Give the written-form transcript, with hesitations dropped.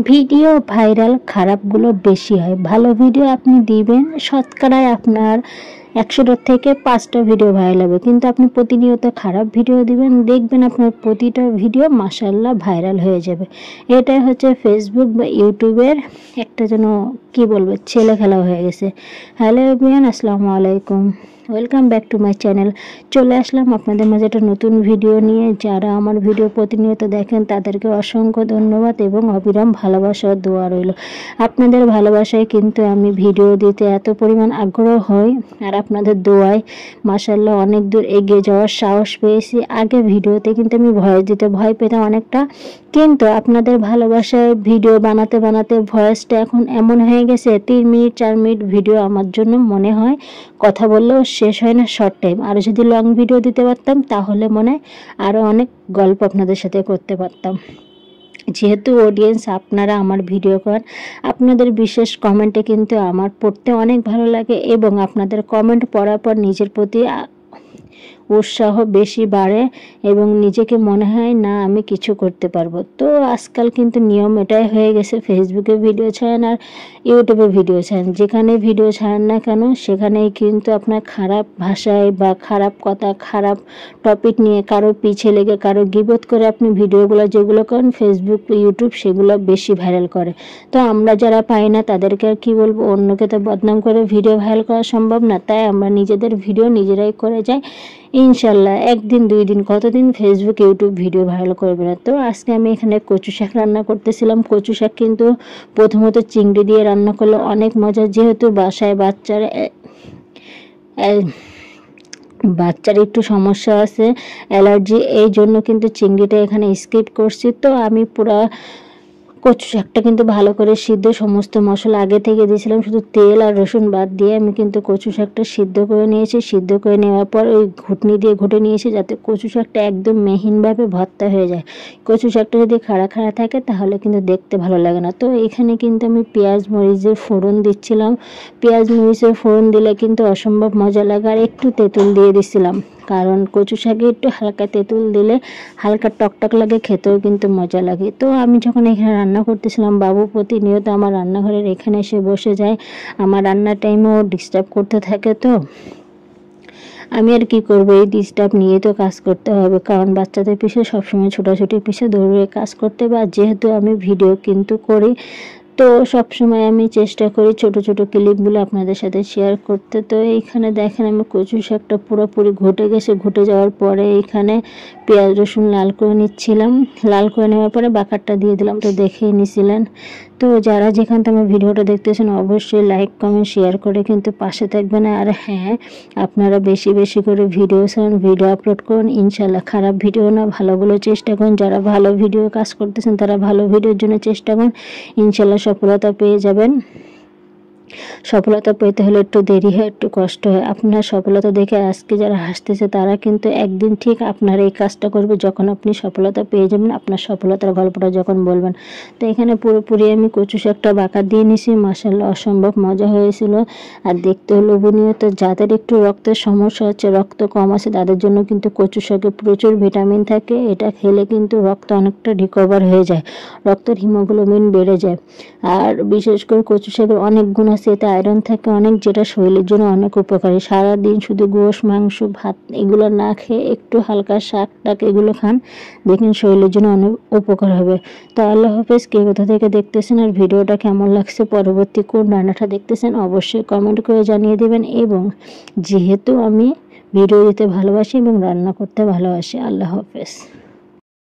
Video viral খারাপগুলো বেশি হয়। ভালো ভিডিও আপনি দিবেন, শতকরায় আপনার 100টার থেকে 5টা ভিডিও ভাইরাল হবে। কিন্তু আপনি প্রতিনিয়ত খারাপ ভিডিও দিবেন, দেখবেন আপনার প্রতিটা ভিডিও মাশাআল্লাহ ভাইরাল হয়ে যাবে। এটাই হচ্ছে ফেসবুক বা ইউটিউবের একটা যেন কি বলবো ছেলে খেলা হয়ে গেছে। হ্যালো এভরিওয়ান, আসসালামু আলাইকুম, welcome back to my channel. চলে আসলাম আপনাদের মাঝে একটা নতুন ভিডিও নিয়ে। যারা আমার ভিডিও প্রতিনিয়ত দেখেন তাদেরকে অসংখ্য ধন্যবাদ এবং অবিরাম ভালোবাসা ও দোয়া রইল। আপনাদের ভালোবাসায় কিন্তু আমি ভিডিও দিতে এত পরিমাণ আগ্রহ হই, আর আপনাদের দোয়ায় মাশাআল্লাহ অনেক দূর এগিয়ে যাওয়ার সাহস পেয়েছি। আগে ভিডিওতে কিন্তু আমি ভয়েস দিতে ভয় পেতাম অনেকটা, কিন্তু আপনাদের ভালোবাসায় ভিডিও বানাতে বানাতে ভয়েসটা এখন এমন হয়ে গেছে 3 মিনিট 4 মিনিট ভিডিও আমার জন্য মনে হয় কথা বললেও শেষ হয় না শর্ট টাইম। আর যদি লং ভিডিও দিতে পারতাম তাহলে মনে হয় আরও অনেক গল্প আপনাদের সাথে করতে পারতাম। যেহেতু অডিয়েন্স আপনারা আমার ভিডিও করেন, আপনাদের বিশেষ কমেন্টে কিন্তু আমার পড়তে অনেক ভালো লাগে এবং আপনাদের কমেন্ট পড়ার পর নিজের প্রতি উৎসাহ বেশি বাড়ে এবং নিজেকে মনে হয় না আমি কিছু করতে পারবো। তো আজকাল কিন্তু নিয়ম এটাই হয়ে গেছে, ফেসবুকে ভিডিও ছাড়েন আর ইউটিউবে ভিডিও ছাড়েন। যেখানে ভিডিও ছাড়েন না কেন সেখানেই কিন্তু আপনার খারাপ ভাষায় বা খারাপ কথা, খারাপ টপিক নিয়ে কারো পিছে লেগে কারো গিবত করে আপনি ভিডিওগুলো যেগুলো করেন ফেসবুক ইউটিউব সেগুলো বেশি ভাইরাল করে। তো আমরা যারা পাই না তাদেরকে আর কি বলবো, অন্যকে তো বদনাম করে ভিডিও ভাইরাল করা সম্ভব না, তাই আমরা নিজেদের ভিডিও নিজেরাই করে যাই। ইনশাল্লাহ একদিন 2 দিন কতদিন ফেসবুক ইউটিউব ভিডিও ভাইরাল করবে না। তো আজকে আমি এখানে কচু শাক রান্না করতেছিলাম। কচু শাক কিন্তু প্রথমত চিংড়ি দিয়ে রান্না করলে অনেক মজা, যেহেতু বাসায় বাচ্চার একটু সমস্যা আছে, অ্যালার্জি, এই জন্য কিন্তু চিংড়িটা এখানে স্কিপ করছি। তো আমি পুরা কচু শাকটা কিন্তু ভালো করে সিদ্ধ, সমস্ত মশলা আগে থেকে দিয়েছিলাম, শুধু তেল আর রসুন বাদ দিয়ে আমি কিন্তু কচু শাকটা সিদ্ধ করে নিয়েছি। সিদ্ধ করে নেওয়ার পর ওই ঘুটনি দিয়ে ঘুটে নিয়েছি যাতে কচু শাকটা একদম মিহিনভাবে ভর্তা হয়ে যায়। কচু শাকটা যদি খাড়া খাড়া থাকে তাহলে কিন্তু দেখতে ভালো লাগে না। তো এখানে কিন্তু আমি পেঁয়াজ মরিচের ফোড়ন দিচ্ছিলাম। পেঁয়াজ মরিচের ফোড়ন দিলে কিন্তু অসম্ভব মজা লাগে। আর একটু তেঁতুল দিয়ে দিচ্ছিলাম, কারণ কচু শাকে একটু হালকা তেঁতুল দিলে হালকা টকটক লাগে, খেতেও কিন্তু মজা লাগে। তো আমি যখন এখানে রান্না করতেছিলাম, বাবু প্রতিনিয়ত আমার রান্নাঘরের এখানে এসে বসে যায়, আমার রান্নার টাইমেও ডিস্টার্ব করতে থাকে। তো আমি আর কি করবো, এই ডিস্টার্ব নিয়ে তো কাজ করতে হবে, কারণ বাচ্চাদের পিছিয়ে সবসময় ছোটাছুটির পিছিয়ে দৌড়ে কাজ করতে হবে। আর যেহেতু আমি ভিডিও কিন্তু করি, তো সবসময় আমি চেষ্টা করি ছোট ছোট ক্লিপগুলো আপনাদের সাথে শেয়ার করতে। তো এইখানে দেখেন আমি কচু শাকটা পুরোপুরি ঘটে গেছে, ঘটে যাওয়ার পরে এইখানে পেঁয়াজ রসুন লাল করে নিচ্ছিলাম। লাল করে নেওয়ার পরে বাকারটা দিয়ে দিলাম, তো দেখেই নিছিলেন। তো যারা যেখান থেকে আমার ভিডিওটা দেখতেছেন অবশ্যই লাইক কমেন্ট শেয়ার করে কিন্তু পাশে থাকবেন। আর হ্যাঁ, আপনারা বেশি বেশি করে ভিডিও আপলোড করুন, ইনশাল্লাহ খারাপ ভিডিও না ভালোগুলো চেষ্টা করুন। যারা ভালো ভিডিও কাজ করতেছেন তারা ভালো ভিডিওর জন্য চেষ্টা করুন, ইনশাল্লাহ সফলতা পেয়ে যাবেন। সফলতা পেতে হলে একটু দেরি হয়, একটু কষ্ট হয়। আপনার সফলতা দেখে আজকে যারা হাসতেছে তারা কিন্তু একদিন ঠিক আপনার এই কাজটা করবে যখন আপনি সফলতা পেয়ে যাবেন, আপনার সফলতার গল্পটা যখন বলবেন। তো এখানে পুরোপুরি আমি কচু শাকটা বাঁকা দিয়ে নিছি, মাশাআল্লাহ অসম্ভব মজা হয়েছিল আর দেখতেও লোভনীয়। তো যাদের একটু রক্তের সমস্যা হচ্ছে, রক্ত কম আছে, তাদের জন্য কিন্তু কচু শাকে প্রচুর ভিটামিন থাকে। এটা খেলে কিন্তু রক্ত অনেকটা রিকভার হয়ে যায়, রক্তের হিমোগ্লোবিন বেড়ে যায়। আর বিশেষ করে কচু শাকের অনেক গুণ আছে, এতে আয়রন থাকে অনেক, যেটা শরীরের জন্য অনেক উপকারী। সারাদিন শুধু গোশ মাংস ভাত এগুলো না খেয়ে একটু হালকা শাক টাক এগুলো খান, দেখেন শরীরের জন্য অনেক উপকার হবে। তো আল্লাহ হাফেজ। কে কোথা থেকে দেখতেছেন আর ভিডিওটা কেমন লাগছে, পরবর্তী কোন রান্নাটা দেখতেছেন অবশ্যই কমেন্ট করে জানিয়ে দেবেন। এবং যেহেতু আমি ভিডিও দিতে ভালোবাসি এবং রান্না করতে ভালোবাসি, আল্লাহ হাফেজ।